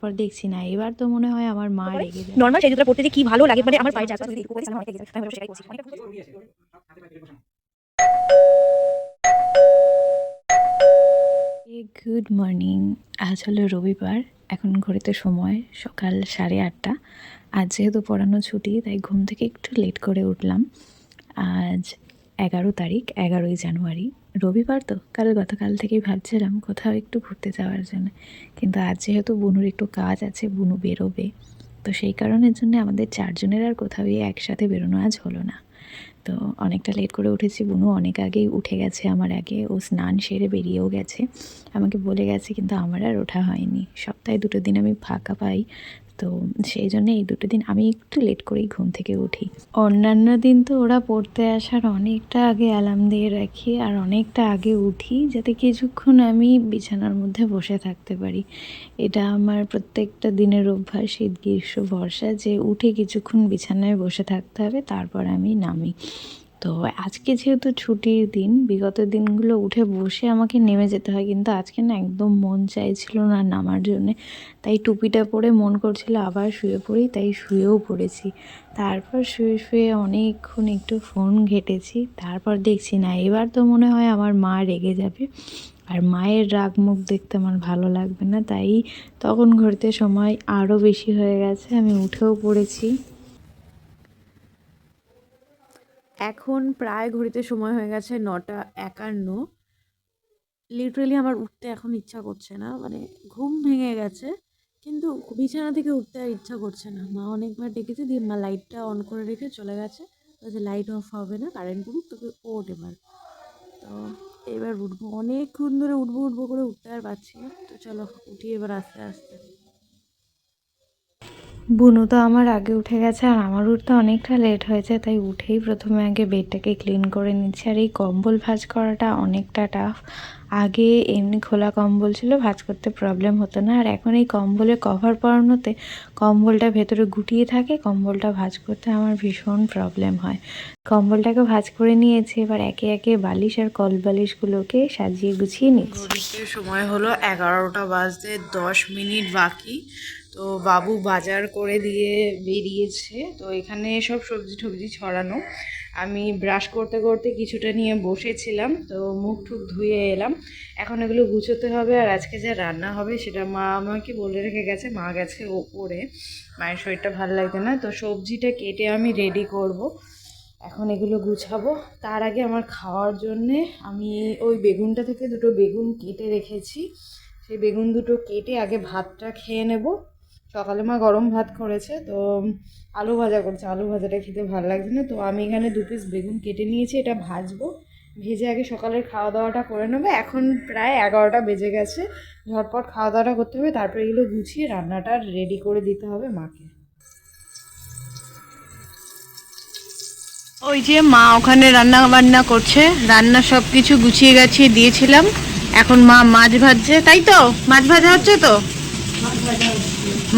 পর দেখছি না, এবার তো মনে হয় আমার মা রেগে যাবে। নরমাল সেই জুতোটা পরতে যে কি ভালো লাগে, মানে আমার পায়ের চারপাশে যদি পরে আমি অনেক রেগে যাই, আমি সেটাই করছি। Good morning. আজ হলো রবিবার, এখন ঘড়িতে সময় সকাল 8:30। আজ যেহেতু পড়ানো ছুটি, তাই ঘুম থেকে একটু লেট করে উঠলাম। আজ 11 তারিখ, 11ই জানুয়ারি, রবিবার তো। গতকাল থেকেই ভাবছিলাম কোথাও একটু ঘুরতে যাওয়ার জন্য, কিন্তু আজ যেহেতু বুনুর একটু কাজ আছে, বুনু বেরোবে, তো সেই কারণের জন্য আমাদের চারজনের আর কোথাও একসাথে বেরোনো আজ হলো না। তো অনেকটা লেট করে উঠেছি, বুনু অনেক আগেই উঠে গেছে আমার আগে, ও স্নান সেরে বেরিয়েও গেছে, আমাকে বলে গেছে, কিন্তু আমার আর ওঠা হয়নি। সপ্তাহে 2 দিন আমি ফাঁকা পাই, তো সেই জন্য এই 2 দিন আমি একটু লেট করেই ঘুম থেকে উঠি। অন্যান্য দিন তো ওরা পড়তে আসার অনেকটা আগে অ্যালার্ম দিয়ে রাখি আর অনেকটা আগে উঠি, যাতে কিছুক্ষণ আমি বিছানার মধ্যে বসে থাকতে পারি। এটা আমার প্রত্যেকটা দিনের অভ্যাস, শীত গ্রীষ্ম বর্ষা, যে উঠে কিছুক্ষণ বিছানায় বসে থাকতে হবে, তারপর আমি নামি। তো আজকে যেহেতু ছুটির দিন, বিগত দিনগুলো উঠে বসে আমাকে নেমে যেতে হয়, কিন্তু আজকে না একদম মন চাইছিল না নামার জন্যে। তাই টুপিটা পরে মন করছিল আবার শুয়ে পড়ি, তাই শুয়েও পড়েছি। তারপর শুয়ে শুয়ে অনেকক্ষণ একটু ফোন ঘেঁটেছি, তারপর দেখছি না, এবার তো মনে হয় আমার মা রেগে যাবে, আর মায়ের রাগ মুখ দেখতে আমার ভালো লাগবে না। তাই তখন ঘড়িতে সময় আরও বেশি হয়ে গেছে, আমি উঠেও পড়েছি। এখন প্রায় ঘড়িতে সময় হয়ে গেছে 9:51। লিটারেলি আমার উঠতে এখন ইচ্ছা করছে না, মানে ঘুম ভেঙে গেছে, কিন্তু বিছানা থেকে উঠতে আর ইচ্ছা করছে না। মা অনেকবার ডেকেছে, দিয়ে মা লাইটটা অন করে রেখে চলে গেছে, যে লাইট অফ হবে না, কারেন্ট পুরুক, তোকে ওঠ এবার। তো এবার উঠবো, অনেকক্ষণ ধরে উঠবো উঠবো করে উঠতে আর পারছি না। তো চলো উঠি এবার আস্তে আস্তে। বুনু তো আমার আগে উঠে গেছে, আর আমার উঠতে অনেকটা লেট হয়েছে, তাই উঠেই প্রথমে আগে বেডটাকে ক্লিন করে নিচ্ছি। আর এই কম্বল ভাঁজ করাটা অনেকটা টাফ। আগে এমনি খোলা কম্বল ছিল, ভাঁজ করতে প্রবলেম হতো না, আর এখন এই কম্বলের কভার পরানোতে কম্বলটা ভেতরে গুটিয়ে থাকে, কম্বলটা ভাঁজ করতে আমার ভীষণ প্রবলেম হয়। কম্বলটাকে ভাঁজ করে নিয়েছি, এবার একে একে বালিশ আর কল বালিশগুলোকে সাজিয়ে গুছিয়ে নিচ্ছি। ঘড়িতে সময় হলো 11টা বাজতে 10 মিনিট বাকি। তো বাবু বাজার করে দিয়ে বেরিয়েছে, তো এখানে সব সবজি টবজি ছড়ানো। আমি ব্রাশ করতে করতে কিছুটা নিয়ে বসেছিলাম, তো মুখ টুক ধুয়ে এলাম। এখন এগুলো গুছোতে হবে, আর আজকে যা রান্না হবে সেটা মা আমাকে বলে রেখে গেছে। মা গেছে ওপরে, মায়ের শরীরটা ভালো লাগছে না, তো সবজিটা কেটে আমি রেডি করব। এখন এগুলো গুছাবো। তার আগে আমার খাওয়ার জন্যে আমি ওই বেগুনটা থেকে 2টো বেগুন কেটে রেখেছি, সেই বেগুন 2টো কেটে আগে ভাতটা খেয়ে নেব। সকালে মা গরম ভাত করেছে, তো আলু ভাজা করছে, আলু ভাজাটা খেতে ভালো লাগছে না, তো আমি এখানে 2 পিস বেগুন কেটে নিয়েছি, এটা ভাজবো। ভেজে আগে সকালের খাওয়া দাওয়াটা করে নেবো। এখন প্রায় 11টা বেজে গেছে, ঝটপট খাওয়া দাওয়াটা করতে হবে, তারপরে এগুলো গুছিয়ে রান্নাটা রেডি করে দিতে হবে মাকে। ওই যে মা ওখানে রান্না বান্না করছে, রান্না সব কিছু গুছিয়ে গাছিয়ে দিয়েছিলাম। এখন মা মাছ ভাজছে, তাই তো? মাছ ভাজা হচ্ছে তো,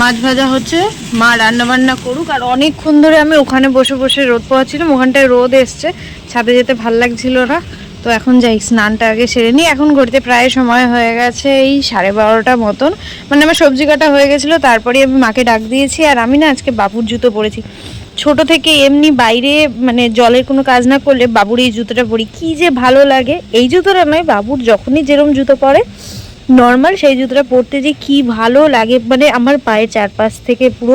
মাছ ভাজা হচ্ছে। মা রান্না বান্না করুক, আর অনেকক্ষণ ধরে আমি ওখানে বসে বসে রোদ পোহাচ্ছিলাম, ওখানটায় রোদ এসছে, ছাদে যেতে ভাল লাগছিল না। তো এখন যাই, স্নানটা আগে সেরে নিই। এখন ঘড়িতে প্রায় সময় হয়ে গেছে এই 12:30 মতন, মানে আমার সবজি কাটা হয়ে গেছিলো, তারপরে আমি মাকে ডাক দিয়েছি। আর আমি না আজকে বাবুর জুতো পরেছি, ছোট থেকে এমনি বাইরে মানে জলের কোনো কাজ না করলে বাবুর এই জুতোটা পরি, কি যে ভালো লাগে। এই জুতোটা নয়, বাবুর যখনই যেরকম জুতো পরে নর্মাল, সেই জুতোটা পরতে যে কি ভালো লাগে, মানে আমার পায়ের চারপাশ থেকে পুরো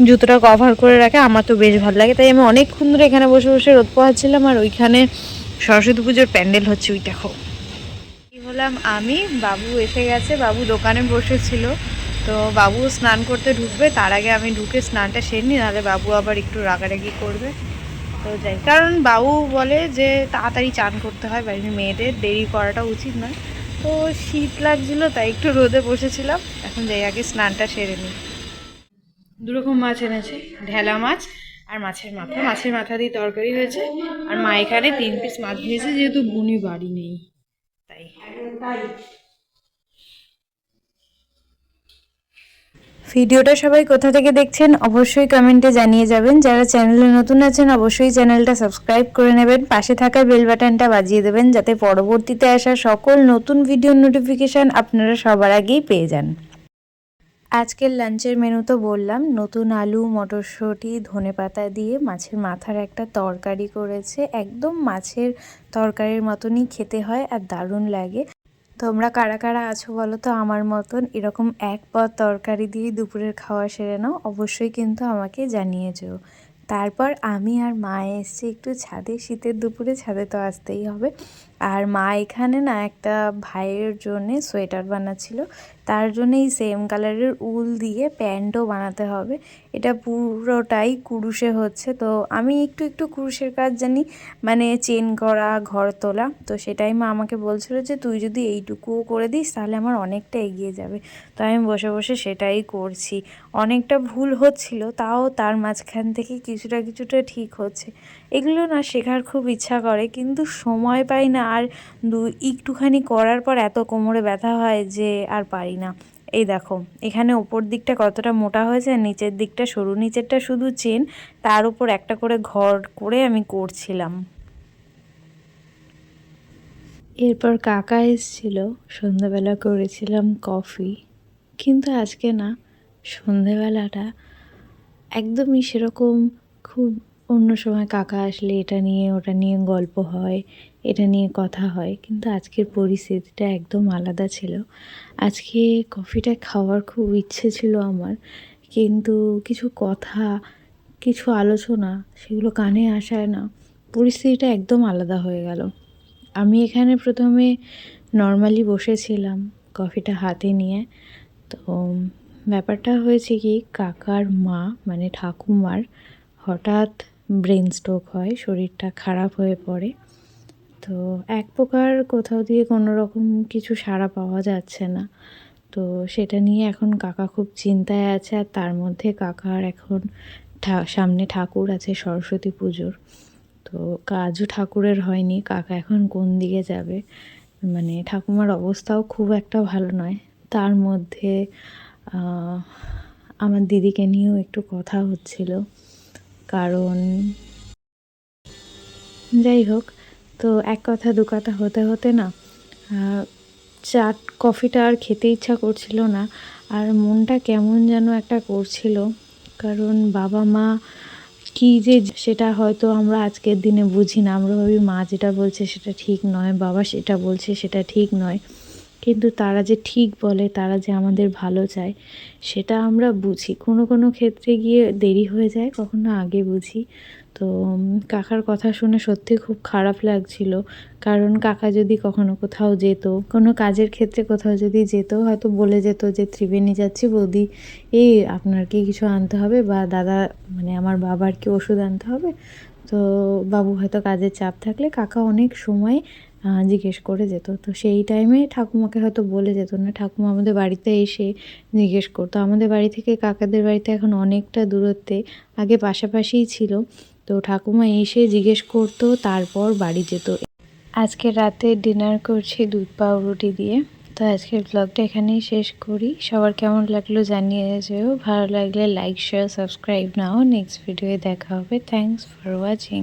জুতোটা কভার করে রাখে, আমার তো বেশ ভালো লাগে। তাই আমি অনেকক্ষণ ধরে এখানে বসে বসে রোদ পোহাচ্ছিলাম, আর ওইখানে সরস্বতী পুজোর প্যান্ডেল হচ্ছে, ওই দেখো। কি হলাম আমি, বাবু এসে গেছে, বাবু দোকানে বসেছিল, তো বাবু স্নান করতে ঢুকবে, তার আগে আমি ঢুকে স্নানটা সেরে নিই, নাহলে বাবু আবার একটু রাগারাগি করবে। তো যাই, কারণ বাবু বলে যে তাড়াতাড়ি চান করতে হয়, বাড়ির মেয়েদের দেরি করাটা উচিত নয়। তো শীত লাগছিল, তাই একটু রোদে বসেছিলাম। এখন যাই আগে স্নানটা সেরে নিই। 2 রকম মাছ এনেছে, ঢেলা মাছ আর মাছের মাথা। মাছের মাথা দিয়ে তরকারি হয়েছে, আর মা এখানে 3 পিস মাছ ভেজেছে, যেহেতু বুনি বাড়ি নেই তাই। ভিডিওটা সবাই কোথা থেকে দেখছেন অবশ্যই কমেন্টে জানিয়ে যাবেন। যারা চ্যানেলে নতুন আছেন অবশ্যই চ্যানেলটা সাবস্ক্রাইব করে নেবেন, পাশে থাকা বেল বাটনটা বাজিয়ে দেবেন, যাতে পরবর্তীতে আসা সকল নতুন ভিডিওর নোটিফিকেশান আপনারা সবার আগেই পেয়ে যান। আজকের লাঞ্চের মেনু তো বললাম, নতুন আলু, মটরশুঁটি, ধনেপাতা দিয়ে মাছের মাথার একটা তরকারি করেছে। একদম মাছের তরকারির মতনই খেতে হয় আর দারুণ লাগে। তোমরা কারা কারা আছো বলো তো আমার মতন এরকম এক পদ তরকারি দিয়ে দুপুরের খাওয়া সেরে নাও? অবশ্যই কিন্তু আমাকে জানিয়ে যেও। তারপর আমি আর মা এসেছি একটু ছাদে, শীতের দুপুরে ছাদে তো আসতেই হবে। আর মা এখানে না একটা ভাইয়ের জন্যে সোয়েটার বানাচ্ছিল, তার জন্য এই সেম কালারের উল দিয়ে প্যান্টও বানাতে হবে। এটা পুরোটাই কুরুশে হচ্ছে, তো আমি একটু একটু কুরুশের কাজ জানি, মানে চেন করা, ঘর তোলা। তো সেটাই মা আমাকে বলছিল যে তুই যদি এইটুকুও করে দিস তাহলে আমার অনেকটা এগিয়ে যাবে। তো আমি বসে বসে সেটাই করছি। অনেকটা ভুল হচ্ছিল, তাও তার মাঝখান থেকে কিছুটা কিছুটা ঠিক হচ্ছে। এগুলো না শেখার খুব ইচ্ছা করে, কিন্তু সময় পাই না। আর একটুখানি করার পর এত কোমরে ব্যথা হয় যে আর পারি না। এই দেখো এখানে ওপর দিকটা কতটা মোটা হয়েছে আর নিচের দিকটা সরু। নিচেরটা শুধু চেন, তার উপর একটা করে ঘর করে আমি করছিলাম। এরপর কাকা এসেছিল, সন্ধ্যাবেলা করেছিলাম কফি। কিন্তু আজকে না, সন্ধেবেলাটা একদমই সেরকম খুব, অন্য সময় কাকা আসলে এটা নিয়ে ওটা নিয়ে গল্প হয়, এটা নিয়ে কথা হয়, কিন্তু আজকের পরিস্থিতিটা একদম আলাদা ছিল। আজকে কফিটা খাওয়ার খুব ইচ্ছে ছিল আমার, কিন্তু কিছু কথা, কিছু আলোচনা সেগুলো কানে আসায় না, পরিস্থিতিটা একদম আলাদা হয়ে গেল। আমি এখানে প্রথমে নর্মালি বসেছিলাম কফিটা হাতে নিয়ে। তো ব্যাপারটা হয়েছে কি, কাকার মা মানে ঠাকুমার হঠাৎ ব্রেন স্ট্রোক হয়, শরীরটা খারাপ হয়ে পড়ে। তো এক প্রকার কোথাও দিয়ে কোনো রকম কিছু সাড়া পাওয়া যাচ্ছে না। তো সেটা নিয়ে এখন কাকা খুব চিন্তায় আছে। আর তার মধ্যে কাকার এখন সামনে ঠাকুর আছে সরস্বতী পুজোর, তো কাজও ঠাকুরের হয়নি। কাকা এখন কোন দিকে যাবে, মানে ঠাকুমার অবস্থাও খুব একটা ভালো নয়। তার মধ্যে আমার দিদিকে নিয়েও একটু কথা হচ্ছিল, কারণ যাই হোক, তো এক কথা দু কথা হতে হতে না চা কফিটা আর খেতে ইচ্ছা করছিল না। আর মনটা কেমন যেন একটা করছিল, কারণ বাবা মা কী যে সেটা হয়তো আমরা আজকের দিনে বুঝি না। আমরা ভাবি মা যেটা বলছে সেটা ঠিক নয়, বাবা সেটা বলছে সেটা ঠিক নয়, কিন্তু তারা যে ঠিক বলে, তারা যে আমাদের ভালো চায় সেটা আমরা বুঝি। কোনো কোনো ক্ষেত্রে গিয়ে দেরি হয়ে যায়, কখনো আগে বুঝি। তো কাকার কথা শুনে সত্যি খুব খারাপ লাগছিল, কারণ কাকা যদি কখনো কোথাও যেত, কোনো কাজের ক্ষেত্রে কোথাও যদি যেত, হয়তো বলে যেত যে ত্রিবেণী যাচ্ছি বৌদি, এই আপনার কি কিছু আনতে হবে, বা দাদা মানে আমার বাবার কি ওষুধ আনতে হবে। তো বাবু হয়তো কাজের চাপ থাকলে কাকা অনেক সময় জিজ্ঞেস করে যেত। তো সেই টাইমে ঠাকুমাকে হয়তো বলে যেত না, ঠাকুমা আমাদের বাড়িতে এসে জিজ্ঞেস করতো। আমাদের বাড়ি থেকে কাকাদের বাড়িতে এখন অনেকটা দূরত্বে, আগে পাশাপাশিই ছিল। তো ঠাকুমা এসে জিজ্ঞেস করতো, তারপর বাড়ি যেত। আজকে রাতে ডিনার করছি দুধ পাউরুটি দিয়ে। তো আজকের ব্লগটা এখানেই শেষ করি। সবার কেমন লাগলো জানিয়ে যেও। ভালো লাগলে লাইক, শেয়ার, সাবস্ক্রাইব নাও। নেক্সট ভিডিওয়ে দেখা হবে। Thanks for watching.